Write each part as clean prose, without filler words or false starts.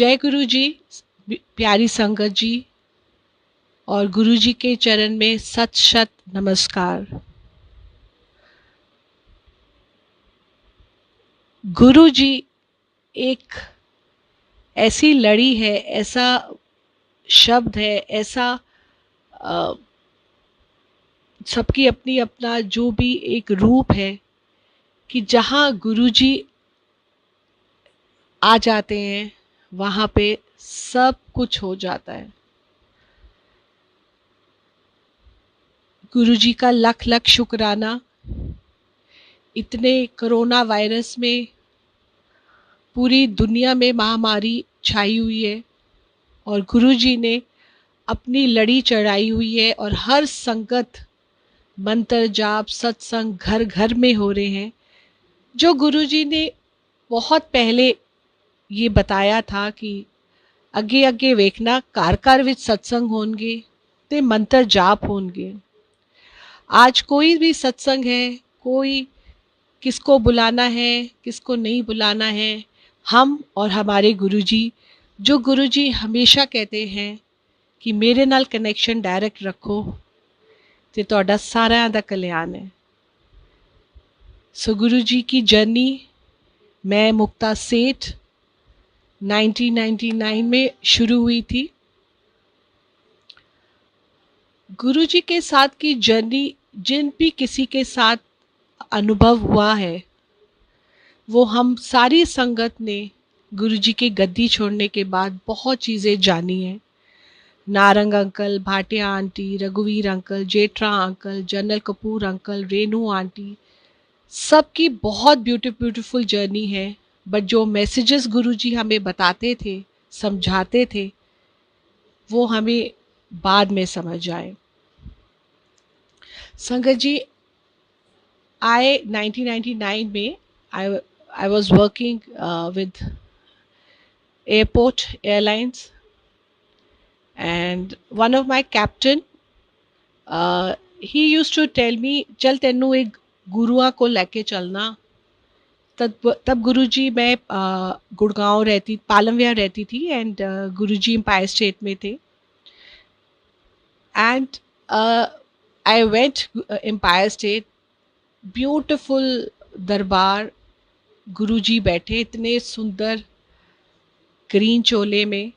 जय गुरु जी, प्यारी संगत जी और गुरु जी के चरण में सत शत नमस्कार। गुरु जी एक ऐसी लड़ी है, ऐसा शब्द है, ऐसा सबकी अपनी अपना जो भी एक रूप है कि जहाँ गुरु जी आ जाते हैं वहाँ पे सब कुछ हो जाता है। गुरु जी का लख लख शुक्राना। इतने कोरोना वायरस में पूरी दुनिया में महामारी छाई हुई है और गुरु जी ने अपनी लड़ी चढ़ाई हुई है और हर संगत मंत्र जाप सत्संग घर घर में हो रहे हैं। जो गुरु जी ने बहुत पहले ये बताया था कि अगे अगे वेखना कार कार विच सत्संग होंगे ते मंत्र जाप होंगे। आज कोई भी सत्संग है, कोई किसको बुलाना है किसको नहीं बुलाना है, हम और हमारे गुरुजी, जो गुरुजी हमेशा कहते हैं कि मेरे नाल कनैक्शन डायरैक्ट रखो ते तुहाडा सारिਆਂ ਦਾ कल्याण है। सो गुरु जी की जर्नी मैं मुक्ता सेठ 1999 में शुरू हुई थी। गुरु जी के साथ की जर्नी जिन भी किसी के साथ अनुभव हुआ है वो हम सारी संगत ने गुरु जी की गद्दी छोड़ने के बाद बहुत चीज़ें जानी हैं। नारंग अंकल, भाटिया आंटी, रघुवीर uncle, Jethra uncle, general Kapoor uncle, Renu aunty, सबकी बहुत ब्यूटीफुल जर्नी है। बट जो मैसेजेस गुरुजी हमें बताते थे, समझाते थे, वो हमें बाद में समझ आए। संगत जी, 1999 में I was working with airport airlines and one of my captain he used to tell me चल तेनू एक गुरुआ को लेके चलना। तब गुरुजी मैं गुड़गांव रहती पालम रहती थी एंड गुरुजी एम्पायर स्टेट में थे and I went Empire State. Beautiful दरबार, गुरुजी बैठे इतने सुंदर ग्रीन चोले में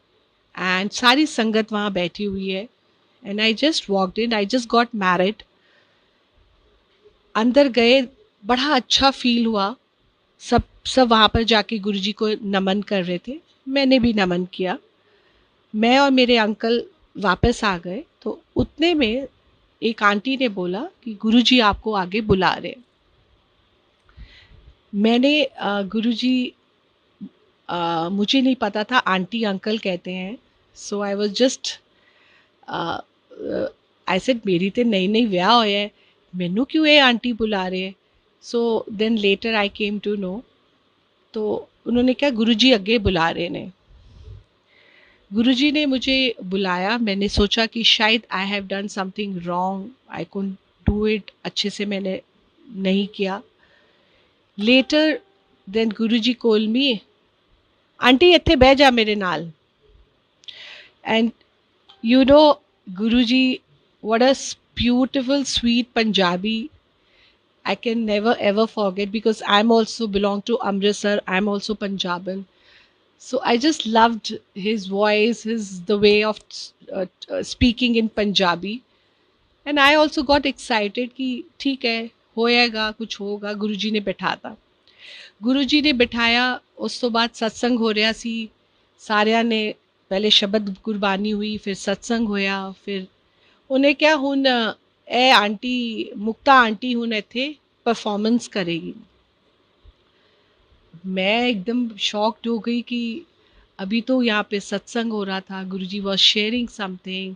एंड सारी संगत वहाँ बैठी हुई है and I just walked in, I just got married. अंदर गए, बड़ा अच्छा फील हुआ। सब वहाँ पर जाके गुरुजी को नमन कर रहे थे, मैंने भी नमन किया। मैं और मेरे अंकल वापस आ गए तो उतने में एक आंटी ने बोला कि गुरुजी आपको आगे बुला रहे। मैंने गुरुजी मुझे नहीं पता था आंटी अंकल कहते हैं। So I was just I said मेरी तो नई नई ब्याह होया है, मैनू क्यों ये आंटी बुला रहे हैं। So then later I came to know, तो उन्होंने कहा गुरुजी अगे बुला रहे ने। गुरुजी ने मुझे बुलाया, मैंने सोचा कि शायद I have done something wrong, I couldn't do it, अच्छे से मैंने नहीं किया। लेटर देन गुरुजी कॉल मी, आंटी इत्थे बह जा मेरे नाल। And you know Guruji, what a beautiful sweet Punjabi I can never ever forget because I'm also belong to Amritsar. I'm also Punjaban. So I just loved his voice, the way of speaking in Punjabi. And I also got excited कि ठीक है होएगा कुछ होगा। गुरुजी ने बैठाता, गुरुजी ने बिठाया। उस तो बाद सत्संग हो रहा सी, सारियां ने पहले शब्द गुरबानी हुई, फिर सत्संग होया। फिर उन्हें क्या हुन ए आंटी मुक्ता आंटी हुन इत्थे परफॉर्मेंस करेगी। मैं एकदम शॉक्ड हो गई कि अभी तो यहाँ पे सत्संग हो रहा था, गुरुजी वाज शेयरिंग समथिंग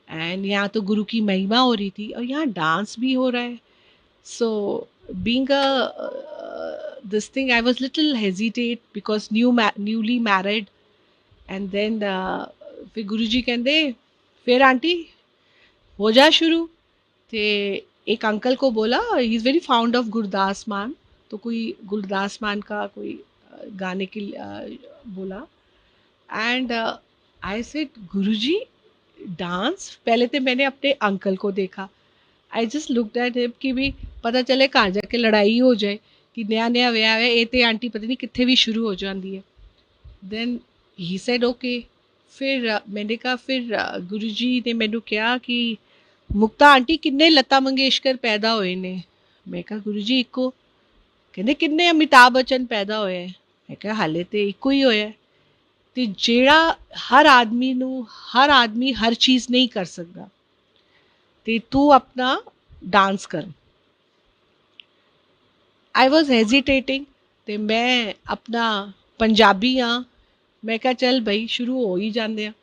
एंड यहाँ तो गुरु की महिमा हो रही थी और यहाँ डांस भी हो रहा है। So being a this thing I was little hesitate because newly married and then फिर गुरुजी कहते फिर आंटी हो जा शुरू। ते एक अंकल को बोला, he is very found of Gurdas मान, तो कोई गुरदास मान का कोई गाने के बोला। And I said Guruji dance. पहले तो मैंने अपने अंकल को देखा, I just looked at him कि भी पता चले कहाँ जाके लड़ाई हो जाए कि नया नया विआह है ये तो आंटी पता नहीं कितने भी शुरू हो जाती है। Then he said okay. फिर मैंने कहा, फिर गुरुजी ने मैनू कहा कि मुक्ता आंटी किन्ने लता मंगेशकर पैदा होए ने। मैं कहा गुरुजी इको। कहते किन्ने अमिताभ बच्चन पैदा होए है। मैं कहा हाले तो इको ही होया। ते जेड़ा हर आदमी हर चीज़ नहीं कर सकता, ते तू अपना डांस कर। आई वॉज हेजिटेटिंग, ते मैं अपना पंजाबी हाँ, मैं कहा चल भाई शुरू हो ही जाते हैं।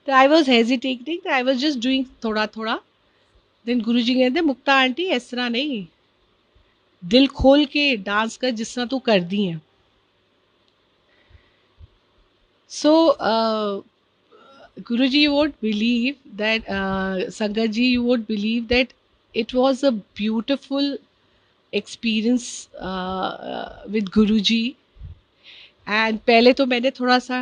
तो I was hesitating, I was just doing थोड़ा थोड़ा। देन गुरु जी कहते मुक्ता आंटी इस तरह नहीं, दिल खोल के डांस कर जिस तरह तू कर दी है। सो Guruji, you won't believe that, Sangatji, you won't believe that it was a beautiful experience with Guruji. And पहले तो मैंने थोड़ा सा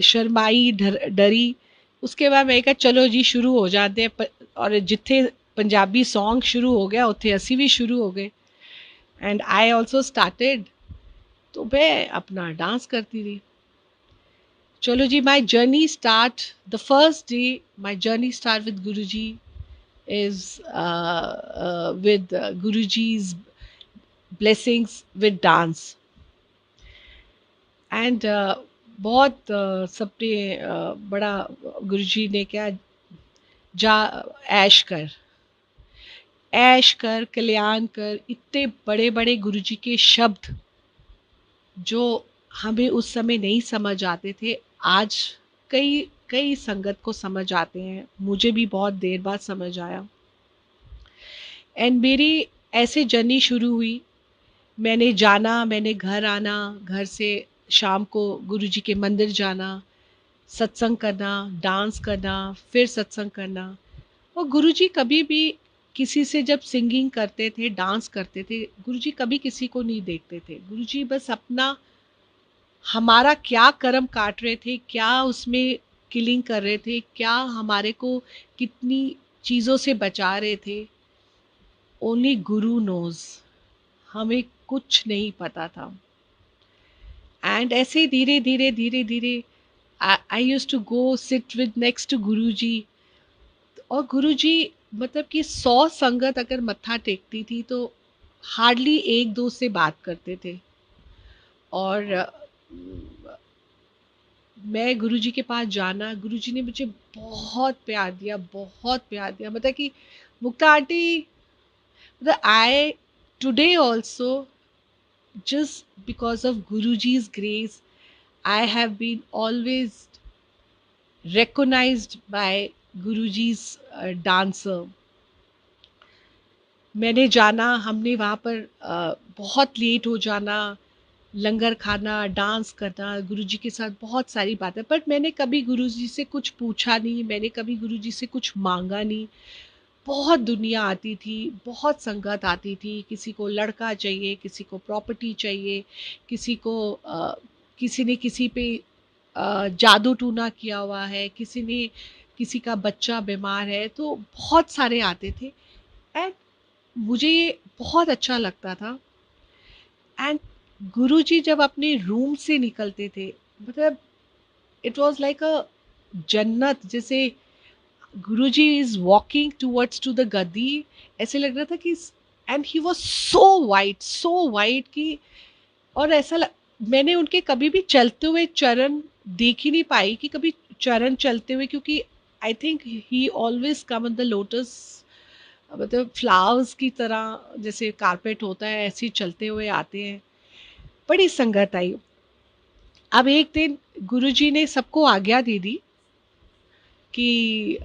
शर्माई डरी। उसके बाद मैं कहा चलो जी शुरू हो जाते हैं और जिथे पंजाबी सॉन्ग शुरू हो गया उत्थे असी भी शुरू हो गए। एंड आई ऑल्सो स्टार्टेड, तो मैं अपना डांस करती रही। चलो जी, my journey start, the first day my journey start with Guru ji is with Guru ji's blessings with dance. And बहुत सबने बड़ा गुरुजी ने क्या, जा ऐश कर, ऐश कर, कल्याण कर, इतने बड़े बड़े गुरुजी के शब्द जो हमें उस समय नहीं समझ आते थे, आज कई कई संगत को समझ आते हैं। मुझे भी बहुत देर बाद समझ आया। एंड मेरी ऐसे जर्नी शुरू हुई। मैंने जाना, मैंने घर आना, घर से शाम को गुरुजी के मंदिर जाना, सत्संग करना, डांस करना, फिर सत्संग करना। और गुरुजी कभी भी किसी से जब सिंगिंग करते थे, डांस करते थे, गुरुजी कभी किसी को नहीं देखते थे। गुरुजी बस अपना, हमारा क्या कर्म काट रहे थे, क्या उसमें किलिंग कर रहे थे, क्या हमारे को कितनी चीज़ों से बचा रहे थे, ओनली गुरु नोज। हमें कुछ नहीं पता था। एंड ऐसे धीरे धीरे धीरे धीरे I use to go sit with next to Guru ji. और गुरु जी मतलब कि 100 संगत अगर मत्था टेकती थी तो हार्डली एक दो से बात करते थे। और मैं गुरु जी के पास जाना, गुरु जी ने मुझे बहुत प्यार दिया, बहुत प्यार दिया। मतलब कि मुक्ता आंटी, मतलब I today also, just because of Guruji's grace, I have been always recognized by Guruji's dancer. मैंने जाना, हमने वहाँ पर बहुत लेट हो जाना, लंगर खाना, डांस करना, गुरुजी के साथ बहुत सारी बातें। बट मैंने कभी गुरुजी से कुछ पूछा नहीं, मैंने कभी गुरुजी से कुछ मांगा नहीं। बहुत दुनिया आती थी, बहुत संगत आती थी, किसी को लड़का चाहिए, किसी को प्रॉपर्टी चाहिए, किसी को किसी ने किसी पे जादू टूना किया हुआ है, किसी ने किसी का बच्चा बीमार है, तो बहुत सारे आते थे। एंड मुझे ये बहुत अच्छा लगता था। एंड गुरुजी जब अपने रूम से निकलते थे, मतलब इट वाज लाइक अ जन्नत। जैसे Guruji is walking towards to the गद्दी, ऐसे लग रहा था कि, and he was so white कि, और मैंने उनके कभी भी चलते हुए चरण देख ही नहीं पाई कि कभी चरण चलते हुए, क्योंकि I think he always come on the lotus, मतलब फ्लावर्स की तरह जैसे कारपेट होता है ऐसे ही चलते हुए आते हैं। बड़ी संगत आई। अब एक दिन गुरुजी ने सबको आज्ञा दे दी कि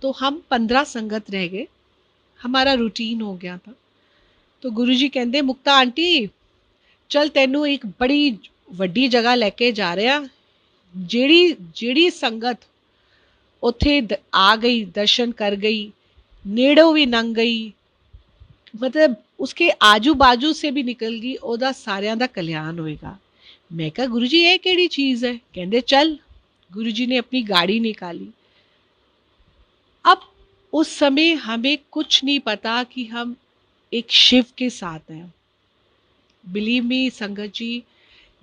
तो हम 15 संगत रह गए, हमारा रूटीन हो गया था। तो गुरुजी कहते मुक्ता आंटी चल तेनू एक बड़ी वड्डी जगह लेके जा रहे हैं, जेड़ी जेड़ी संगत उथे आ गई, दर्शन कर गई, नेड़ों भी लंघ गई, मतलब उसके आजू बाजू से भी निकल गई, ओदा सारियां दा कल्याण होएगा। मैं कहा गुरुजी ये केड़ी चीज है? कहते चल। गुरुजी ने अपनी गाड़ी निकाली। अब उस समय हमें कुछ नहीं पता कि हम एक शिव के साथ हैं। बिलीव मी संगत जी,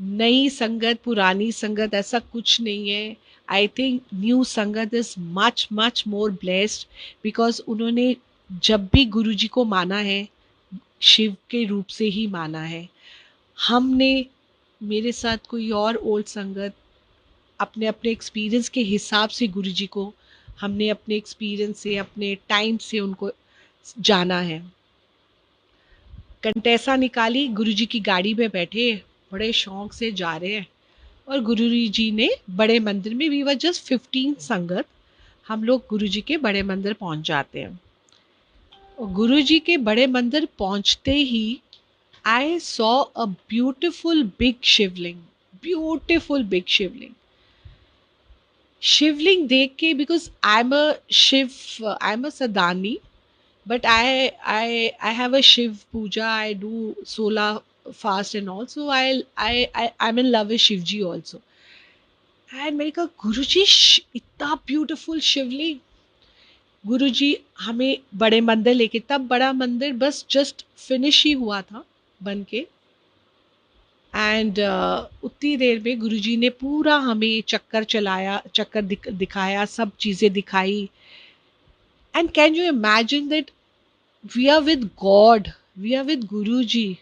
नई संगत पुरानी संगत ऐसा कुछ नहीं है। आई थिंक न्यू संगत is much much more blessed, because उन्होंने जब भी गुरुजी को माना है शिव के रूप से ही माना है। हमने, मेरे साथ कोई और ओल्ड संगत, अपने अपने एक्सपीरियंस के हिसाब से गुरुजी को हमने अपने एक्सपीरियंस से अपने टाइम से उनको जाना है। कंटेसा निकाली, गुरुजी की गाड़ी में बैठे, बड़े शौक से जा रहे हैं और गुरुजी ने बड़े मंदिर में, वी वर जस्ट 15 संगत, हम लोग गुरुजी के बड़े मंदिर पहुंच जाते हैं। और गुरुजी के बड़े मंदिर पहुंचते ही I saw a beautiful big Shivling, beautiful big Shivling. Shivling देख के, बिकॉज आई एम अ सदानी, but I have a shiv puja, I do sola fast and all, so I'm in love with Shivji also. And मैंने कहा गुरुजी इतना beautiful शिवलिंग। गुरुजी हमें बड़े मंदिर लेके, तब बड़ा मंदिर बस जस्ट फिनिश ही हुआ था बन के, एंड उतनी देर में गुरुजी ने पूरा हमें चक्कर चलाया, चक्कर दिखाया, सब चीज़ें दिखाई। And can you imagine that we are with God, we are with Guruji,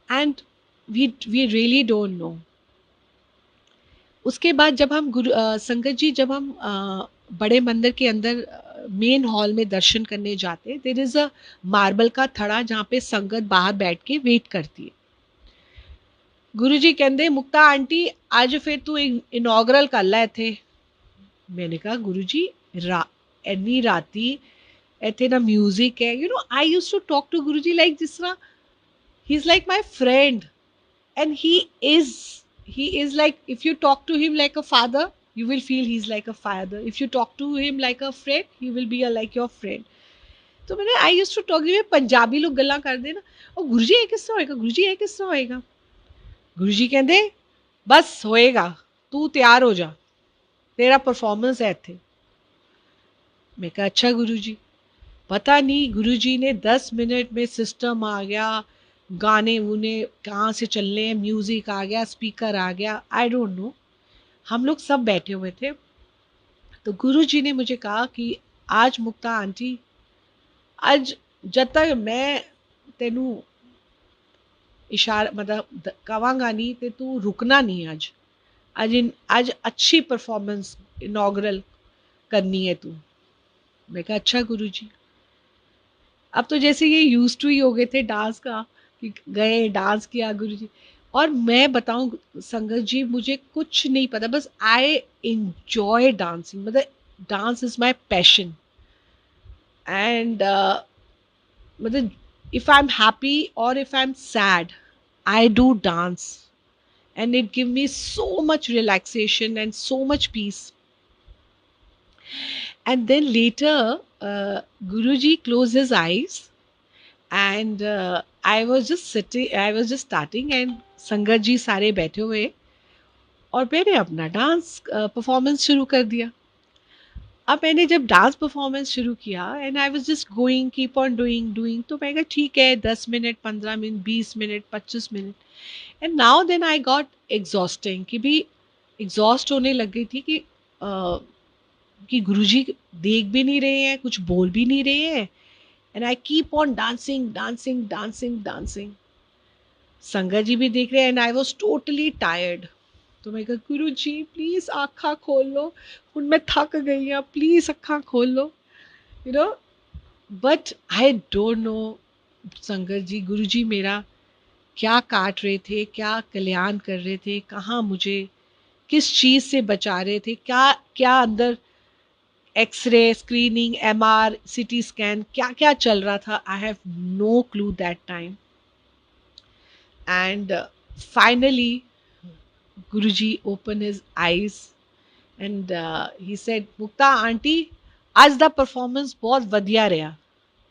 and we really don't know. उसके बाद जब हम संगत जी, जब हम बड़े मंदिर के अंदर मेन हॉल में दर्शन करने जाते, देयर इज अ मार्बल का थड़ा जहाँ पे संगत बाहर बैठ के वेट करती है। गुरुजी कहते मुक्ता आंटी आज फिर तू इनॉग्रल कर ला थे। मैंने कहा गुरुजी एनी राती ਇੱਥੇ ਨਾ म्यूजिक है, you know I use to talk to Guruji like जिस तरह he is like my friend, and he is like, if you talk to him like a father, you will feel he's like a father. If you talk to him like a friend, he will be like your friend. तो मैंने आई use to talk, Punjabi लोग गल्ला करते ना, और गुरुजी ये किस तरह होएगा, गुरुजी ये किस तरह होएगा। गुरुजी कहते बस होएगा, तू तैयार हो जा, तेरा परफॉर्मेंस है इत्थे। मैं कहा अच्छा गुरुजी। पता नहीं गुरुजी ने 10 मिनट में सिस्टम आ गया, गाने वूने कहाँ से चलने हैं, म्यूजिक आ गया, स्पीकर आ गया, आई डोंट नो। हम लोग सब बैठे हुए थे। तो गुरुजी ने मुझे कहा कि आज मुक्ता आंटी, आज जब तक मैं तेनू इशारा मतलब कवांगा नहीं ते तू रुकना नहीं। आज अच्छी परफॉर्मेंस इनॉग्रल करनी है तू। मैं कहा अच्छा गुरुजी। अब तो जैसे ये यूज टू ही हो गए थे डांस का, कि गए डांस किया गुरुजी। और मैं बताऊं संगत जी, मुझे कुछ नहीं पता, बस आई एंजॉय डांसिंग, मतलब dance is my passion. And मतलब if I'm happy or if I'm sad, I do dance, and it give me so much relaxation and so much peace. And then later Guruji closed his eyes, and I was just starting, and संगत जी सारे बैठे हुए और मैंने अपना dance performance शुरू कर दिया। अब मैंने जब डांस परफॉर्मेंस शुरू किया, and I was just going, keep on doing doing, तो मैं कहा ठीक है 10 minute, 15 minute, 20 minute, 25 minute, and now then I got exhausting, कि भी एग्जॉस्ट होने लग गई थी कि गुरुजी देख भी नहीं रहे हैं, कुछ बोल भी नहीं रहे हैं, and I keep on dancing dancing dancing dancing. संगत जी भी देख रहे हैं, and I was totally tired. तो मैं कहा गुरु जी प्लीज आँखा खोल लो, हुण मैं थक गई हाँ, प्लीज अखा खोल लो, you know. But I don't know sangat ji, गुरु जी मेरा क्या काट रहे थे, क्या कल्याण कर रहे थे, कहाँ मुझे किस चीज़ से बचा रहे थे, क्या क्या अंदर x ray, screening, MR, CT scan, क्या क्या चल रहा था, I have no clue that time. And finally Guruji opened his eyes, and he said, Mukta aunty, आज दा परफॉर्मेंस बहुत वधिया रहा,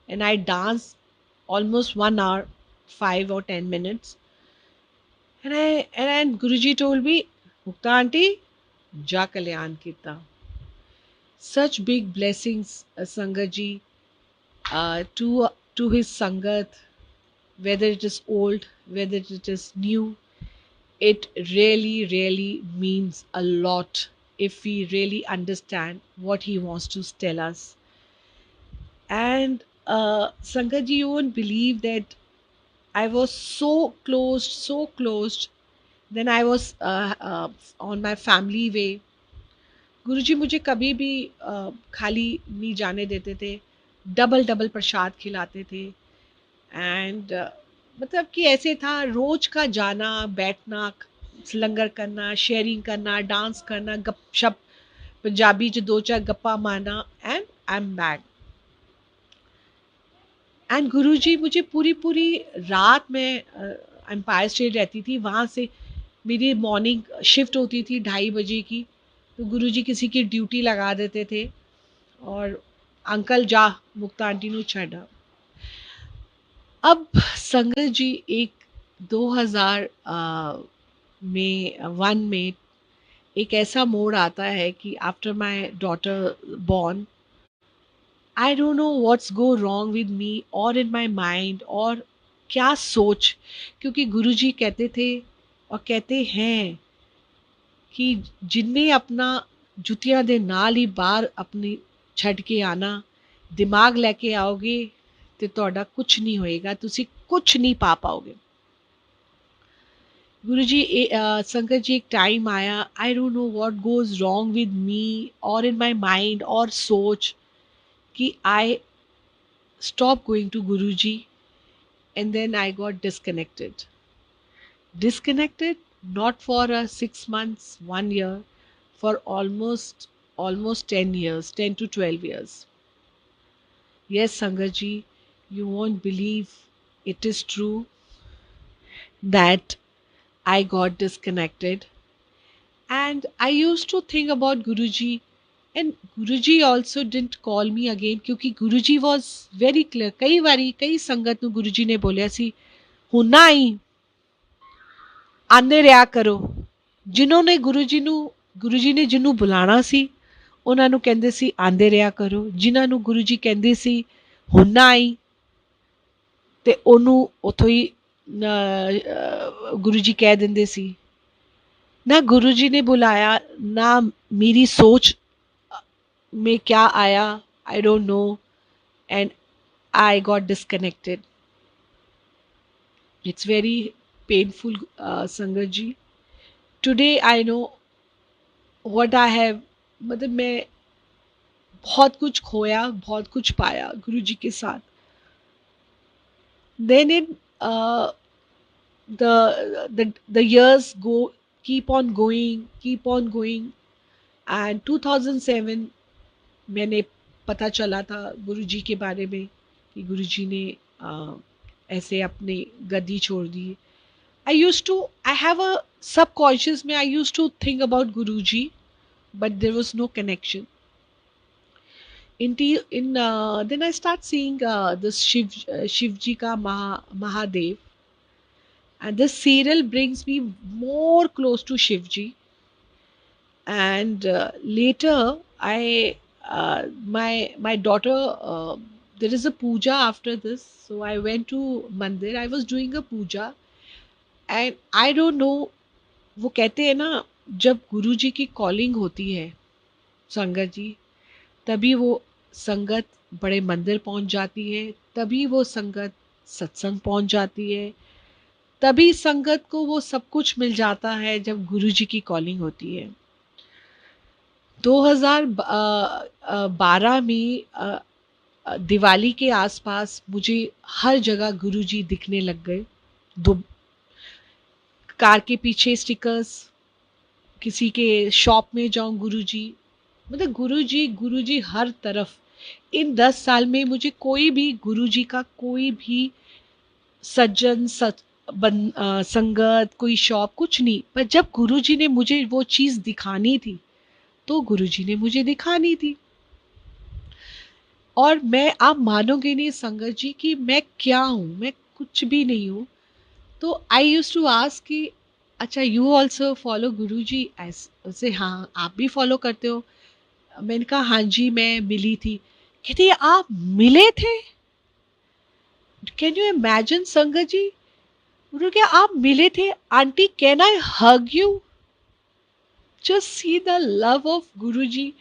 and I danced almost 1 hour 5 or 10 minutes, And Guruji told me, Mukta auntie, ja kalyan kita. Such big blessings, Sangaji, to his Sangat, whether it is old, whether it is new, it really, really means a lot if we really understand what he wants to tell us. And Sangaji, you won't believe that I was so closed, so closed. Then I was on my family way. गुरुजी मुझे कभी भी खाली नहीं जाने देते थे, double double प्रसाद खिलाते थे। एंड मतलब कि ऐसे था, रोज का जाना बैठना, लंगर करना, शेयरिंग करना, डांस करना, गपशप, पंजाबी च दो चार गप्पा मारना, and I am back. And Guruji मुझे पूरी पूरी रात में एम्पायर स्टेट रहती थी, वहाँ से मेरी मॉर्निंग शिफ्ट होती थी 2:30 बजे की। तो गुरुजी किसी की ड्यूटी लगा देते थे और अंकल जा मुक्ता आंटी नु छड़। अब संगत जी एक 2000 में 1 में एक ऐसा मोड़ आता है कि after my daughter born, I don't know what's go wrong with me और इन माय माइंड, और क्या सोच। क्योंकि गुरुजी कहते थे और कहते हैं कि जिन्ने अपना जुतियां दे नाल ही बाहर अपनी छड़ के आना, दिमाग लेके आओगे तो ਤੁਹਾਡਾ कुछ नहीं होएगा, ਤੁਸੀਂ कुछ नहीं पा पाओगे। गुरुजी संगत जी एक टाइम आया, I don't know what goes wrong with me और इन माय माइंड और सोच, कि I stop going to Guruji, and then I got disconnected not for 6 months, 1 year, for almost 10 years, 10 to 12 years. Yes, Sangaji, you won't believe, it is true that I got disconnected. And I used to think about Guruji, and Guruji also didn't call me again क्योंकि Guruji was very clear। कई बारी कई संगत ਨੂੰ Guruji ਨੇ ਬੋਲਿਆ ਸੀ, ਹੁਣ ਨਾ ਆਈ, ਆਂਦੇ ਰਿਹਾ ਕਰੋ। ਜਿन्होंने Guruji ਨੂੰ, Guruji ਨੇ ਜਿਹਨੂੰ ਬੁਲਾਣਾ ਸੀ ਉਹਨਾਂ ਨੂੰ ਕਹਿੰਦੇ ਸੀ ਆਂਦੇ ਰਿਹਾ ਕਰੋ। ਜਿਨ੍ਹਾਂ ਨੂੰ Guruji ਕਹਿੰਦੇ ਸੀ ਹੁਣ ਨਾ ਆਈ, ਤੇ ਉਹਨੂੰ ਉਥੋਂ ਹੀ गुरुजी कह ਦਿੰਦੇ ਸੀ। ना गुरुजी ने बुलाया, ना मेरी सोच में क्या आया, I don't know, and I got disconnected. It's very painful, sangat ji. Today I know what I have, मतलब मैं बहुत कुछ खोया, बहुत कुछ पाया गुरुजी के साथ। Then in the years go keep on going, and 2007 मैंने पता चला था गुरुजी के बारे में कि गुरुजी ने ऐसे अपने गद्दी छोड़ दी। I have a subconscious में I used to think about Guruji, but there was no connection. Then I start seeing this Shivji ka Mahadev, and this serial brings me more close to Shivji. And later my daughter, there is a puja after this, so I went to mandir, I was doing a puja, and I don't know, वो कहते हैं ना, जब गुरुजी की calling होती है संगत जी, तभी वो संगत बड़े मंदिर पहुंच जाती है, तभी वो संगत सत्संग पहुंच जाती है, तभी संगत को वो सब कुछ मिल जाता है जब गुरुजी की कॉलिंग होती है। 2012 में दिवाली के आसपास मुझे हर जगह गुरुजी दिखने लग गए। दो कार के पीछे स्टिकर्स, किसी के शॉप में जाऊं गुरुजी, मतलब गुरुजी गुरुजी हर तरफ। इन 10 साल में मुझे कोई भी गुरुजी का कोई भी सज्जन संगत, कोई शॉप, कुछ नहीं, पर जब गुरुजी ने मुझे वो चीज़ दिखानी थी तो गुरुजी ने मुझे दिखानी थी। और मैं, आप मानोगे नहीं संगत जी कि मैं क्या हूँ, मैं कुछ भी नहीं हूँ। तो आई यूज्ड टू आस्क कि अच्छा यू ऑल्सो फॉलो गुरुजी? ऐसे हाँ, आप भी फॉलो करते हो? मैंने कहा हाँ जी, मैं मिली थी। कहती आप मिले थे? कैन यू इमेजिन संगत जी? उन्होंने क्या आप मिले थे? Aunty can I hug you? Just see the love of Guruji.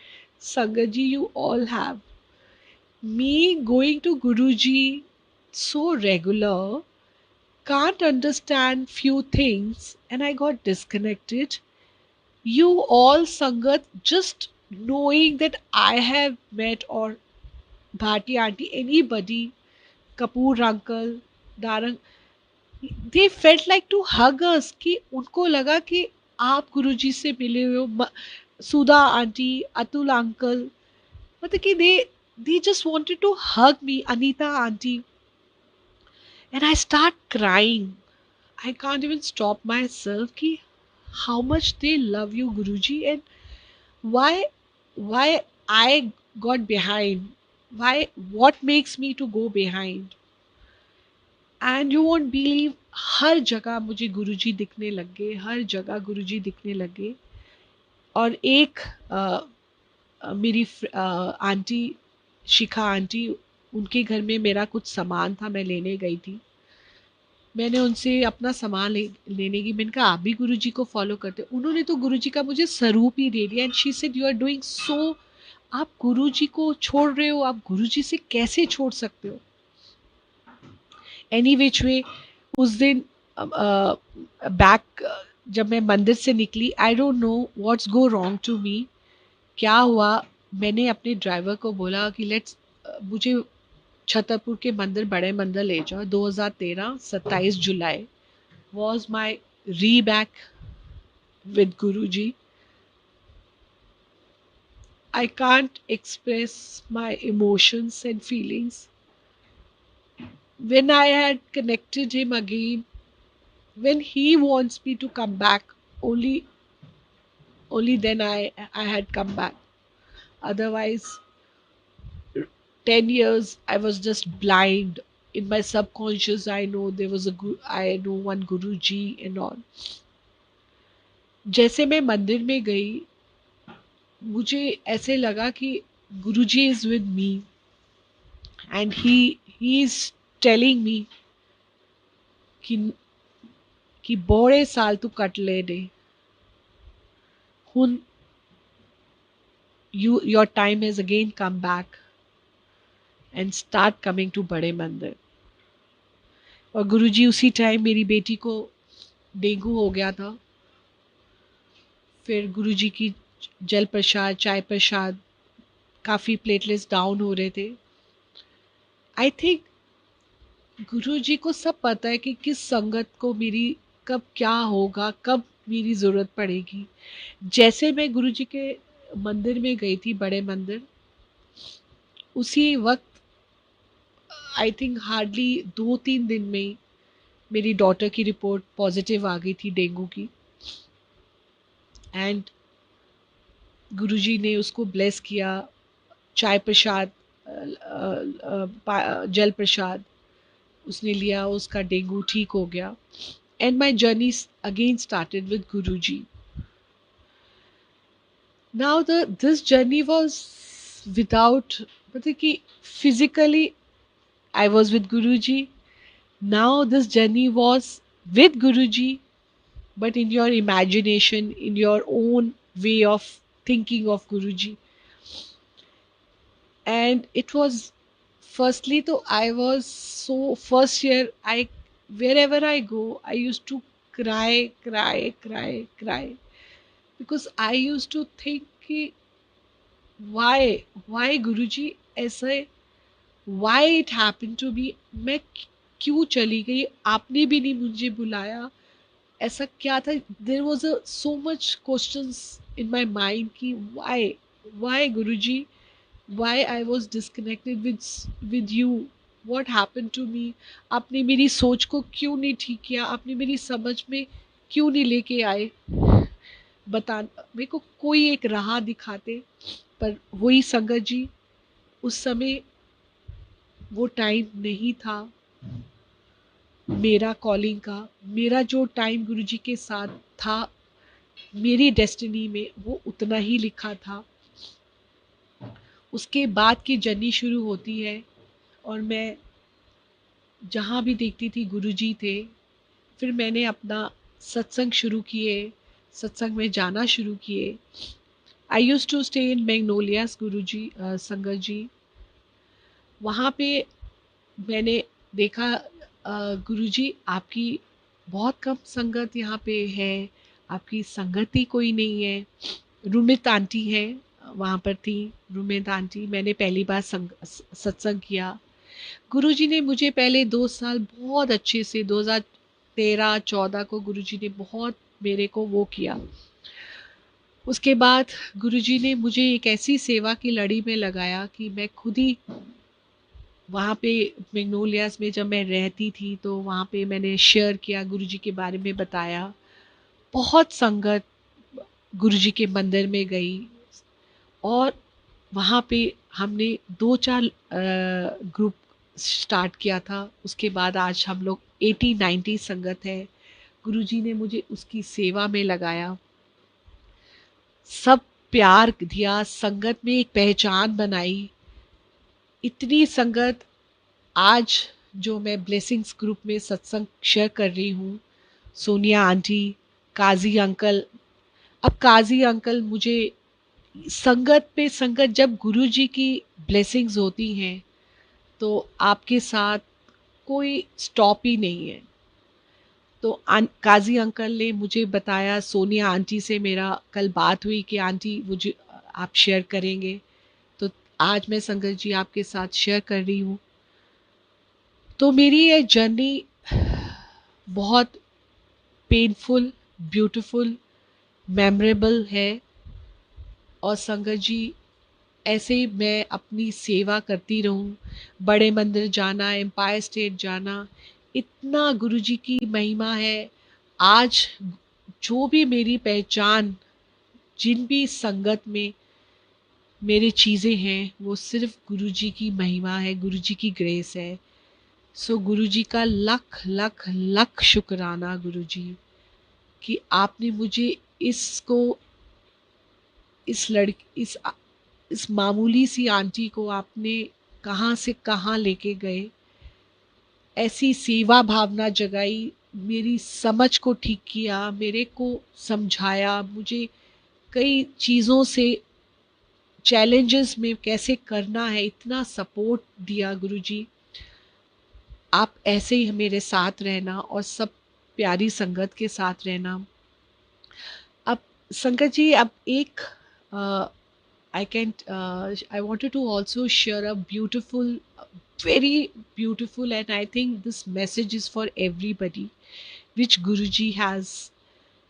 Sangat ji, you all have. Me going to Guruji so regular, can't understand few things, and I got disconnected. You all Sangat, just knowing that I have met, or Bhati auntie, anybody, Kapoor uncle, Darang, they felt like to hug us. कि उनको लगा कि आप गुरुजी से मिले हुए हो. सुधा aunty, Atul uncle, मतलब कि they just wanted to hug me. Anita auntie, and I start crying. I can't even stop myself ki how much they love you, Guruji, and why why I got behind. Why, what makes me to go behind? And you won't believe, हर जगह मुझे गुरुजी दिखने लग गए, हर जगह गुरुजी दिखने लग गए. और एक मेरी आंटी, शिखा आंटी, उनके घर में मेरा कुछ सामान था, मैं लेने गई थी. मैंने उनसे अपना सामान लेने की, मैंने कहा आप भी गुरुजी को फॉलो करते हो? उन्होंने तो गुरुजी का मुझे स्वरूप ही दे दिया. And she said you are doing so, आप गुरुजी को छोड़ रहे हो, आप गुरुजी से कैसे छोड़ सकते हो? एनी विच वे, उस दिन बैक जब मैं मंदिर से निकली, I don't know what's go wrong to me. क्या हुआ, मैंने अपने ड्राइवर को बोला कि लेट्स, मुझे छतरपुर के मंदिर, बड़े मंदिर ले जाओ. 2013 27 जुलाई was my re-back with Guruji. I can't express my emotions and feelings. When I had connected him again, when he wants me to come back, only only then I had come back. Otherwise, 10 years I was just blind. In my subconscious, I know there was I know one Guruji and all. जैसे मैं मंदिर में गई, मुझे ऐसे लगा कि Guruji is with me, and he is telling me कि बड़े साल तू कट ले दे, हुन your time has again come back, and start coming to Bade Mandir. और गुरुजी उसी टाइम मेरी बेटी को डेंगू हो गया था. फिर गुरुजी की जल प्रसाद, चाय प्रसाद, काफ़ी प्लेटलेट्स डाउन हो रहे थे. आई थिंक गुरुजी को सब पता है कि किस संगत को मेरी कब क्या होगा, कब मेरी ज़रूरत पड़ेगी. जैसे मैं गुरुजी के मंदिर में गई थी, बड़े मंदिर, उसी वक्त आई थिंक हार्डली 2-3 दिन में ही मेरी डॉटर की रिपोर्ट पॉजिटिव आ गई थी डेंगू की. एंड गुरुजी ने उसको ब्लेस किया. चाय प्रसाद, जल प्रसाद उसने लिया, उसका डेंगू ठीक हो गया. And my journey again started with Guruji. Now this journey was without, मतलब कि physically I was with Guruji. Now this journey was with Guruji, but in your imagination, in your own way of thinking of Guruji. And it was, firstly, so I was so, first year, I, wherever I go, I used to cry, cry, cry, cry, because I used to think कि why गुरुजी ऐसे, why it happened to me, मैं क्यों चली गई, आपने भी नहीं मुझे बुलाया, ऐसा क्या था. There was a so much questions in my mind कि why Guruji, why I was disconnected with you, what happened to me. आपने मेरी सोच को क्यों नहीं ठीक किया, आपने मेरी समझ में क्यों नहीं लेके आए, बता, मेरे को कोई एक राह दिखाते. पर वही संगत जी, उस समय वो टाइम नहीं था. मेरा कॉलिंग का, मेरा जो टाइम गुरुजी के साथ था मेरी डेस्टिनी में, वो उतना ही लिखा था। उसके बाद की जर्नी शुरू होती है और मैं जहाँ भी देखती थी गुरुजी थे। फिर मैंने अपना सत्संग शुरू किए, सत्संग में जाना शुरू किए। आई use to stay in magnolias गुरुजी संगत जी। वहाँ पे मैंने देखा गुरुजी आपकी बहुत कम संगत यहाँ पे है, आपकी संगत ही कोई नहीं है। रुमित आंटी है वहाँ पर थी, रुमित आंटी। मैंने पहली बार सत्संग किया। गुरुजी ने मुझे पहले 2 साल बहुत अच्छे से 2013-14 को गुरुजी ने बहुत मेरे को वो किया। उसके बाद गुरुजी ने मुझे एक ऐसी सेवा की लड़ी में लगाया कि मैं खुद ही वहाँ पे मैग्नोलियास में जब मैं रहती थी तो वहाँ पे मैंने शेयर किया, गुरुजी के बारे में बताया। बहुत संगत गुरुजी के मंदिर में गई और वहाँ पे हमने 2-4 ग्रुप स्टार्ट किया था। उसके बाद आज हम लोग 80-90 संगत है। गुरुजी ने मुझे उसकी सेवा में लगाया, सब प्यार दिया, संगत में एक पहचान बनाई। इतनी संगत आज जो मैं ब्लेसिंग्स ग्रुप में सत्संग शेयर कर रही हूँ, सोनिया आंटी, काजी अंकल। अब काजी अंकल मुझे संगत पे संगत, जब गुरुजी की ब्लेसिंग्स होती हैं तो आपके साथ कोई स्टॉप ही नहीं है। तो काजी अंकल ने मुझे बताया, सोनिया आंटी से मेरा कल बात हुई कि आंटी मुझे आप शेयर करेंगे, तो आज मैं संगत जी आपके साथ शेयर कर रही हूँ। तो मेरी ये जर्नी बहुत पेनफुल, ब्यूटीफुल, मेमोरेबल है। और संगत जी ऐसे ही मैं अपनी सेवा करती रहूं, बड़े मंदिर जाना, एम्पायर स्टेट जाना, इतना गुरुजी की महिमा है। आज जो भी मेरी पहचान, जिन भी संगत में मेरी चीज़ें हैं, वो सिर्फ गुरुजी की महिमा है, गुरुजी की ग्रेस है। सो गुरुजी का लख लख लख शुक्राना गुरुजी, कि आपने मुझे इसको, इस लड़की, इस मामूली सी आंटी को आपने कहाँ से कहाँ लेके गए, ऐसी सेवा भावना जगाई, मेरी समझ को ठीक किया, मेरे को समझाया, मुझे कई चीज़ों से, चैलेंजेस में कैसे करना है, इतना सपोर्ट दिया गुरुजी। आप ऐसे ही मेरे साथ रहना और सब प्यारी संगत के साथ रहना। अब संगत जी, अब एक I wanted to also share a beautiful, very beautiful, and I think this message is for everybody, which Guruji has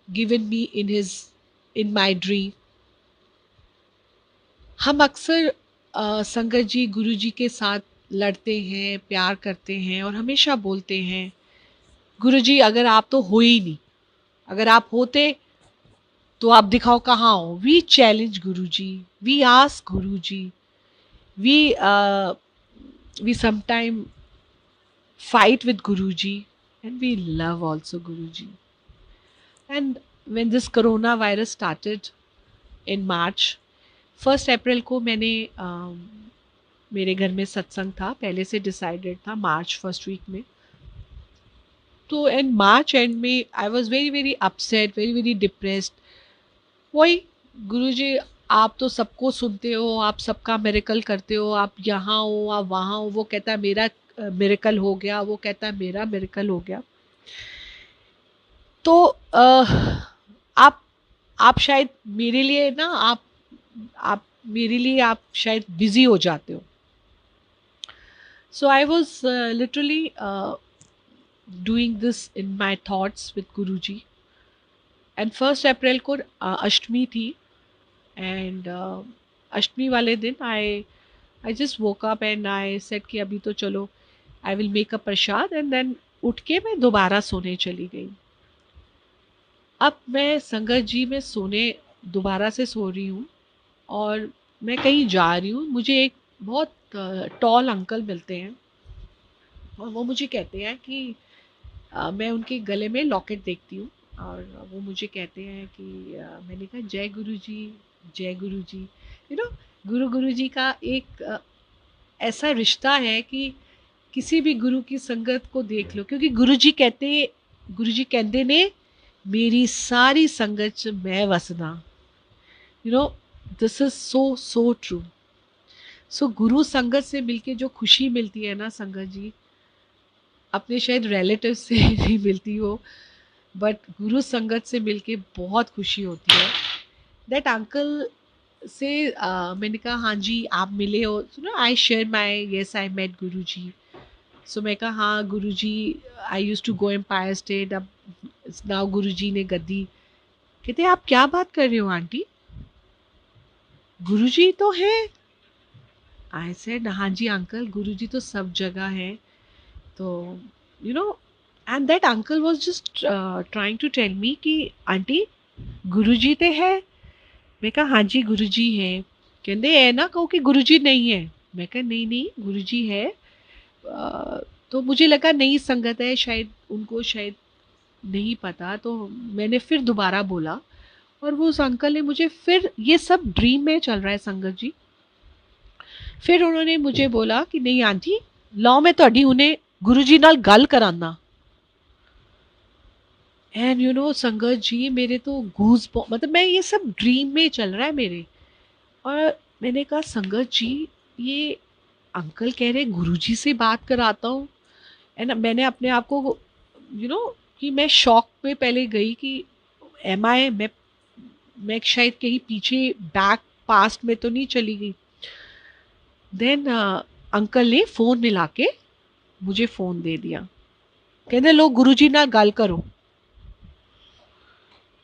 given me in my dream. हम अक्सर संगत जी गुरुजी के साथ लड़ते हैं, प्यार करते हैं और हमेशा बोलते हैं, गुरुजी अगर आप तो हो ही नहीं, अगर आप होते तो आप दिखाओ कहाँ हो। We challenge Guruji, we ask Guruji, we uh, we sometime fight with Guruji, and we love also Guruji. And when this coronavirus started in March, 1 अप्रैल को मैंने मेरे घर में सत्संग था, पहले से डिसाइडेड था मार्च फर्स्ट वीक में। तो एंड मार्च एंड में I was very very upset, very very depressed. वही, गुरुजी आप तो सबको सुनते हो, आप सबका मिरेकल करते हो, आप यहाँ हो, आप वहाँ हो। वो कहता है मेरा मिरेकल हो गया, वो कहता है मेरा मिरेकल हो गया। तो आप शायद मेरे लिए ना, आप मेरे लिए आप शायद बिजी हो जाते हो। So I was literally doing this in my thoughts with Guruji. And 1 अप्रैल को अष्टमी थी। एंड अष्टमी वाले दिन I just woke up and I said कि अभी तो चलो, I will make a prasad, and then उठ के मैं दोबारा सोने चली गई। अब मैं संगत जी में सोने दोबारा से सो रही हूँ और मैं कहीं जा रही हूँ। मुझे एक बहुत टॉल अंकल मिलते हैं और वो मुझे कहते हैं कि मैं उनके गले में लॉकेट देखती हूँ और वो मुझे कहते हैं कि मैंने कहा जय गुरु जी, जय गुरु जी। यू नो, गुरु गुरु जी का एक ऐसा रिश्ता है कि किसी भी गुरु की संगत को देख लो, क्योंकि गुरु जी कहते ने मेरी सारी संगत च मैं वसना। You know, this is so true. So गुरु संगत से मिलके जो खुशी मिलती है ना संगत जी, अपने शायद रिलेटिव से नहीं मिलती हो, बट गुरु संगत से मिलके बहुत खुशी होती है। दैट अंकल से मैंने कहा हाँ जी आप मिले हो, सुनो I share my yes I met Guru ji. So मैं कहा हाँ Guru ji, I use to go Empire State, अब नाउ गुरु जी ने गद्दी। कहते आप क्या बात कर रहे हो आंटी, गुरु जी तो है। आई सेड हाँ जी अंकल, गुरु जी तो सब जगह है। तो you know, and that uncle was just trying to tell me कि आंटी गुरु जी तो है। मैं कहा हाँ जी गुरु जी है। कहते है ना कहो कि गुरु जी नहीं है। मैं कहा नहीं नहीं गुरु जी है। तो मुझे लगा नई संगत है, शायद उनको शायद नहीं पता, तो मैंने फिर दोबारा बोला और वो उस अंकल ने मुझे फिर, ये सब ड्रीम में चल रहा है संगत जी, फिर उन्होंने मुझे बोला कि नहीं आंटी लाओ मैं ਤੁਹਾਡੀ उन्हें गुरु जी नाल गल कराना। एंड यू नो संगत जी मेरे तो गूज, मतलब मैं ये सब ड्रीम में चल रहा है मेरे। और मैंने कहा संगत जी ये अंकल कह रहे गुरुजी से बात कराता हूँ। एंड मैंने अपने आप को यू नो कि मैं शॉक में पहले गई कि एम आई मैं शायद कहीं पीछे बैक पास्ट में तो नहीं चली गई। देन अंकल ने फ़ोन मिला के मुझे फ़ोन दे दिया, कहते लो गुरुजी नाल गल करो।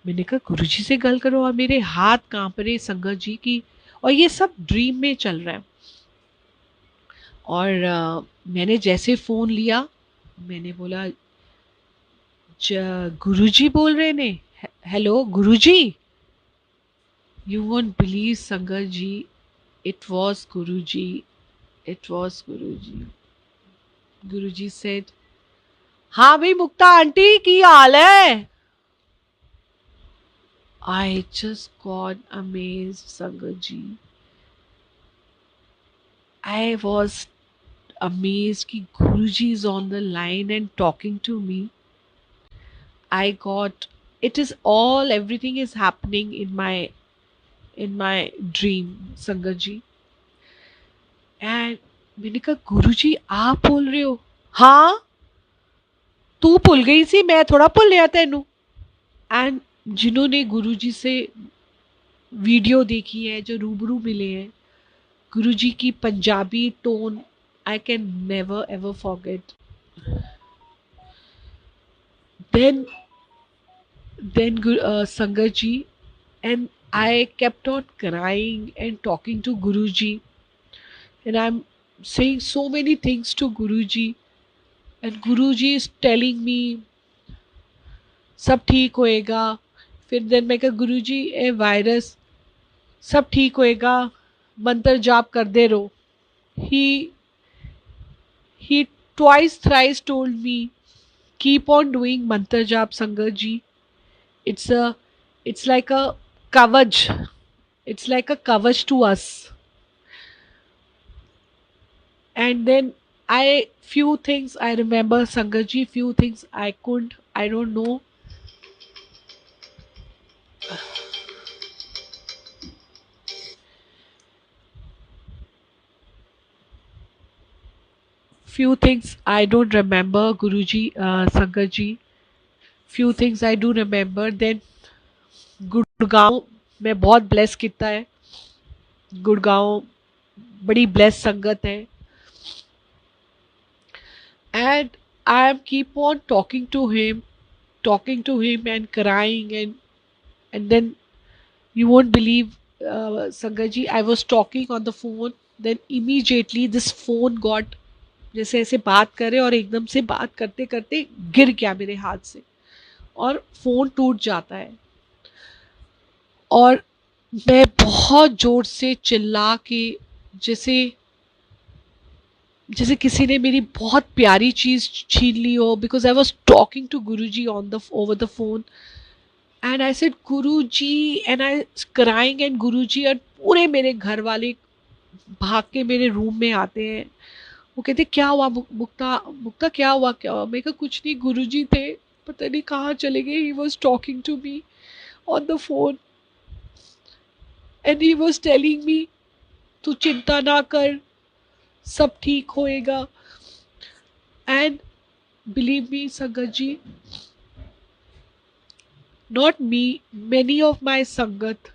मैंने कहा गुरुजी से गल करो, और मेरे हाथ कांप रहे संगत जी की, और ये सब ड्रीम में चल रहा है। और मैंने जैसे फ़ोन लिया मैंने बोला गुरुजी बोल रहे ने, hello Guruji. You won't believe sangat ji, it was Guruji, it was Guruji. Guruji said हाँ भाई मुक्ता आंटी की हाल है। आई जस्ट गॉट अमेज्ड संगत जी, आई वॉज amazed कि Guruji is on the line and talking to me. I got, it is all, everything is happening in my dream संगत जी। And मैंने कहा गुरुजी आप बोल रहे हो? हाँ तू भूल गई सी, मैं थोड़ा भुलिया तेनू। एंड जिन्होंने गुरुजी से वीडियो देखी है, जो रूबरू मिले हैं, गुरुजी की Punjabi tone I can never ever forget. Then Sangat ji, and I kept on crying and talking to Guruji, and I'm saying so many things to Guruji, and Guruji is telling me सब ठीक होएगा। फिर then मैं कहा गुरुजी ए virus सब ठीक होएगा, मंत्र जाप कर दे रहो। he he twice thrice told me keep on doing mantra jap Sangat ji, it's a, it's like a kavach, it's like a kavach to us. And then I, few things I remember Sangat ji, few things I couldn't, I don't know. Few things I don't remember Guruji, Sangat ji, few things I do remember. Then Gurgaon में बहुत bless किया है, गुड़गांव बड़ी bless संगत है। And I am keep on talking to him and crying and then you won't believe sangat ji, I was talking on the phone, then immediately this phone got, जैसे ऐसे बात करे और एकदम से बात करते करते गिर गया मेरे हाथ से और फोन टूट जाता है। और मैं बहुत जोर से चिल्ला के, जैसे जैसे किसी ने मेरी बहुत प्यारी चीज़ छीन ली हो, because I was talking to Guru ji on the over the phone, and I said Guru ji, and I crying, and Guru ji और पूरे मेरे घर वाले भाग के मेरे रूम में आते हैं। वो कहते क्या हुआ मुक्ता, मुक्ता क्या हुआ, क्या हुआ? मैं कहा कुछ नहीं, गुरुजी थे, पता नहीं कहाँ चले गए, he was talking to me on the phone and he was telling me तू चिंता ना कर, सब ठीक होएगा। And believe me sangat ji, not me, many of my संगत,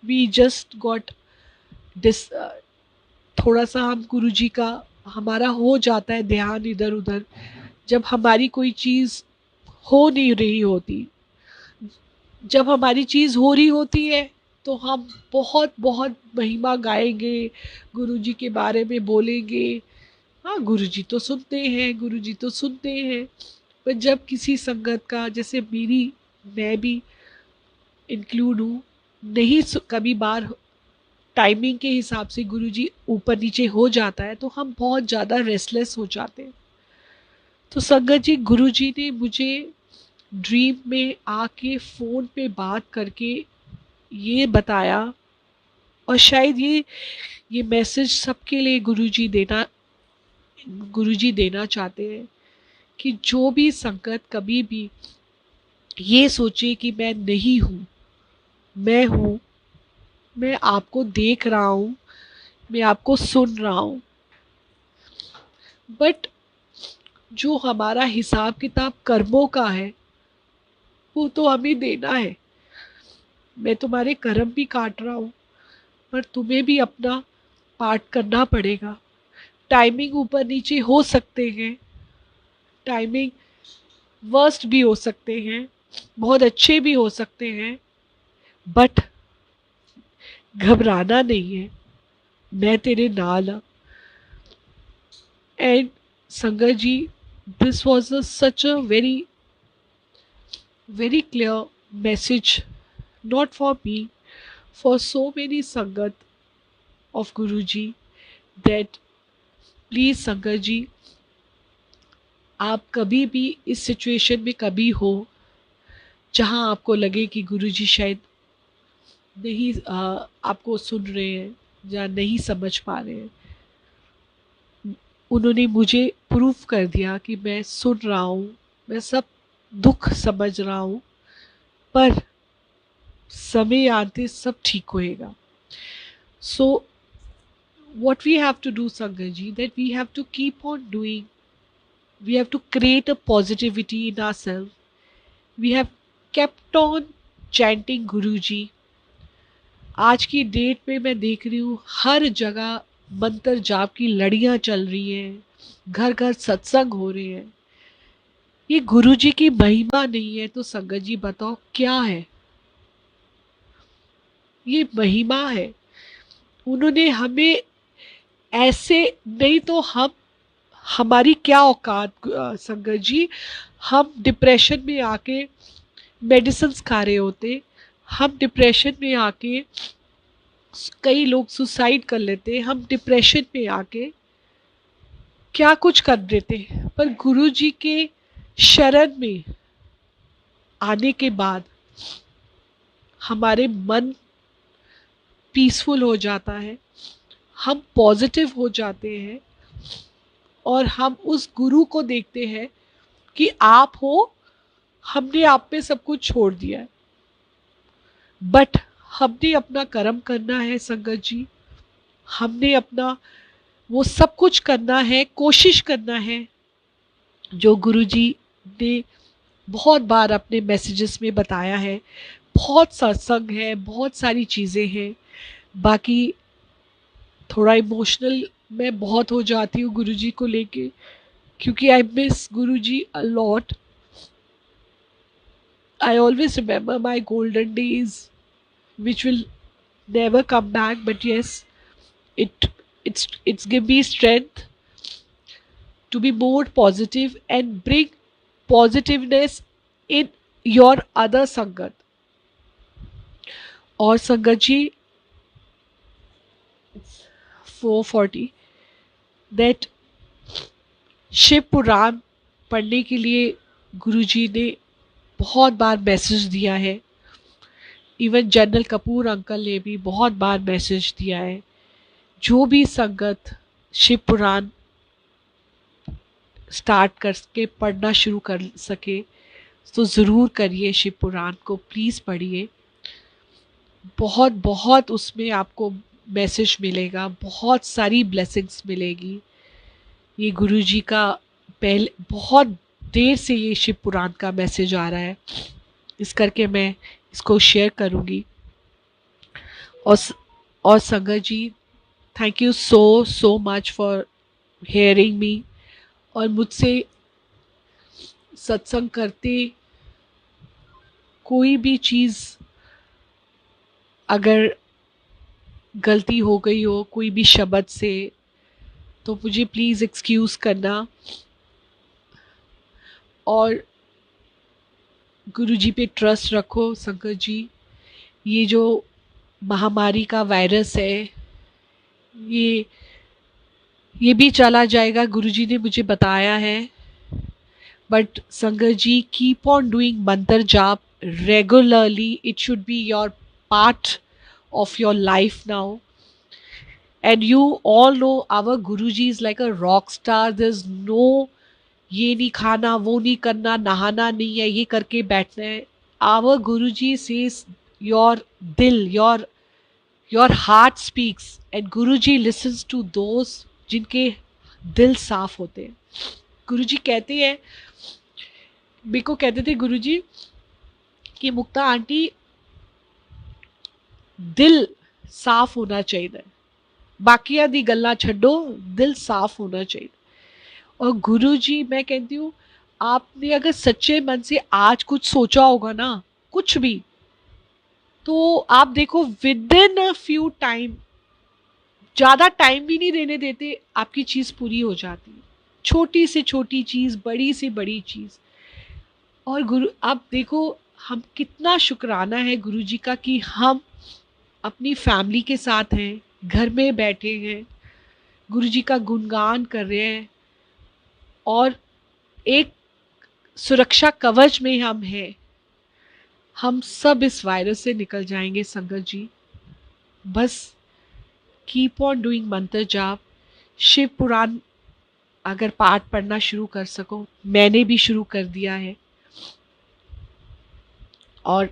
we just got dis थोड़ा सा हम गुरुजी का हमारा हो जाता है ध्यान इधर उधर, जब हमारी कोई चीज़ हो नहीं रही होती। जब हमारी चीज़ हो रही होती है तो हम बहुत बहुत महिमा गाएंगे, गुरुजी के बारे में बोलेंगे, हाँ गुरुजी तो सुनते हैं, गुरुजी तो सुनते हैं। पर जब किसी संगत का, जैसे मेरी, मैं भी इंक्लूड हूँ, नहीं कभी बार टाइमिंग के हिसाब से गुरुजी ऊपर नीचे हो जाता है तो हम बहुत ज़्यादा रेस्टलेस हो जाते हैं। तो संगत जी, गुरुजी ने मुझे ड्रीम में आके फ़ोन पे बात करके ये बताया, और शायद ये मैसेज सबके लिए गुरुजी देना चाहते हैं कि जो भी संगत कभी भी ये सोचे कि मैं नहीं हूँ, मैं हूँ, मैं आपको देख रहा हूँ, मैं आपको सुन रहा हूँ, बट जो हमारा हिसाब किताब कर्मों का है वो तो हमें देना है। मैं तुम्हारे कर्म भी काट रहा हूँ, पर तुम्हें भी अपना पार्ट करना पड़ेगा। टाइमिंग ऊपर नीचे हो सकते हैं, टाइमिंग वर्स्ट भी हो सकते हैं, बहुत अच्छे भी हो सकते हैं, बट घबराना नहीं है, मैं तेरे नाल हाँ। And sangat ji, this was such a very very clear message, not for me, for so many Sangat of Guruji, that please Sangat जी, आप कभी भी इस सिचुएशन में कभी हो जहां आपको लगे कि गुरुजी शायद नहीं आपको सुन रहे हैं या नहीं समझ पा रहे हैं, उन्होंने मुझे प्रूफ कर दिया कि मैं सुन रहा हूँ, मैं सब दुख समझ रहा हूँ, पर समय आते सब ठीक होएगा। So what we have to do, Sangaji, that we have to keep on doing. We have to create a positivity in ourselves. We have kept on chanting Guruji. आज की डेट में मैं देख रही हूँ हर जगह मंत्र जाप की लड़ियाँ चल रही हैं, घर घर सत्संग हो रहे हैं। ये गुरुजी की महिमा नहीं है तो संगत जी बताओ क्या है? ये महिमा है। उन्होंने हमें ऐसे, नहीं तो हम, हमारी क्या औकात संगत जी, हम डिप्रेशन में आके मेडिसिन खा रहे होते, हम डिप्रेशन में आके, कई लोग सुसाइड कर लेते, हम डिप्रेशन में आके क्या कुछ कर देते, पर गुरु जी के शरण में आने के बाद हमारे मन पीसफुल हो जाता है, हम पॉजिटिव हो जाते हैं, और हम उस गुरु को देखते हैं कि आप हो, हमने आप पे सब कुछ छोड़ दिया है, बट हमने अपना कर्म करना है संगत जी, हमने अपना वो सब कुछ करना है, कोशिश करना है जो गुरुजी ने बहुत बार अपने मैसेजेस में बताया है। बहुत सत्संग है, बहुत सारी चीज़ें हैं, बाकी थोड़ा इमोशनल मैं बहुत हो जाती हूँ गुरुजी को लेके, क्योंकि I miss Guruji a lot. I always remember my golden days which will never come back, but yes, it's give me strength to be more positive and bring positiveness in your other sangat. और संगत जी, 440, that Shiv पुराण पढ़ने के लिए गुरुजी ने बहुत बार message दिया है। Even general Kapoor uncle ने भी बहुत बार मैसेज दिया है। जो भी संगत शिव पुराण स्टार्ट करके पढ़ना शुरू कर सके तो ज़रूर करिए, शिव पुराण को प्लीज़ पढ़िए। बहुत बहुत उसमें आपको मैसेज मिलेगा, बहुत सारी ब्लेसिंग्स मिलेगी। ये गुरुजी का पहले बहुत देर से ये शिव पुराण का मैसेज आ रहा है, इस करके मैं इसको शेयर करूँगी। और और sangat ji, thank you so much for hearing me. और मुझसे सत्संग करते कोई भी चीज़ अगर गलती हो गई हो कोई भी शब्द से, तो मुझे प्लीज़ एक्सक्यूज़ करना। और गुरुजी पे ट्रस्ट रखो संगत जी। ये जो महामारी का वायरस है, ये भी चला जाएगा, गुरुजी ने मुझे बताया है। बट संगत जी, कीप ऑन डूइंग मंत्र जाप regularly. It should be your part of your life now. And you all know our Guruji is like a rock star. There's no ये नहीं खाना, वो नहीं करना, नहाना नहीं है, ये करके बैठना है। Our Guruji says your दिल, your heart speaks, and Guruji listens to those जिनके दिल साफ होते हैं। गुरुजी कहते हैं, मेरे को कहते थे गुरुजी कि मुक्ता आंटी, दिल साफ होना चाहिए, बाकिया दी गल्ला छड्डो, दिल साफ होना चाहिए। और गुरुजी, मैं कहती हूँ, आपने अगर सच्चे मन से आज कुछ सोचा होगा ना, कुछ भी, तो आप देखो with in a few time, ज़्यादा टाइम भी नहीं देने देते, आपकी चीज़ पूरी हो जाती है। छोटी से छोटी चीज़, बड़ी से बड़ी चीज़। और गुरु, आप देखो हम कितना शुक्राना है गुरुजी का कि हम अपनी फैमिली के साथ हैं, घर में बैठे हैं, गुरुजी का गुणगान कर रहे हैं, और एक सुरक्षा कवच में हम हैं। हम सब इस वायरस से निकल जाएंगे संगत जी। बस कीप ऑन डूइंग मंत्र जाप। शिव पुराण अगर पाठ पढ़ना शुरू कर सको, मैंने भी शुरू कर दिया है। और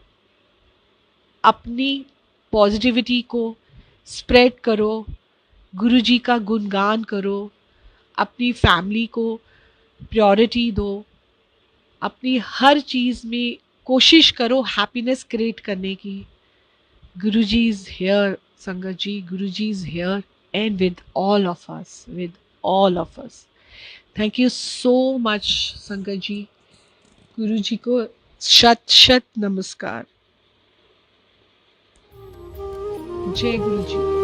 अपनी पॉजिटिविटी को स्प्रेड करो, गुरुजी का गुणगान करो, अपनी फैमिली को प्रायोरिटी दो, अपनी हर चीज़ में कोशिश करो हैप्पीनेस क्रिएट करने की। गुरुजी is here sangat ji, Guruji is here and with all of us, with all of us. Thank you so much sangat ji. गुरुजी को शत शत नमस्कार। जय गुरुजी।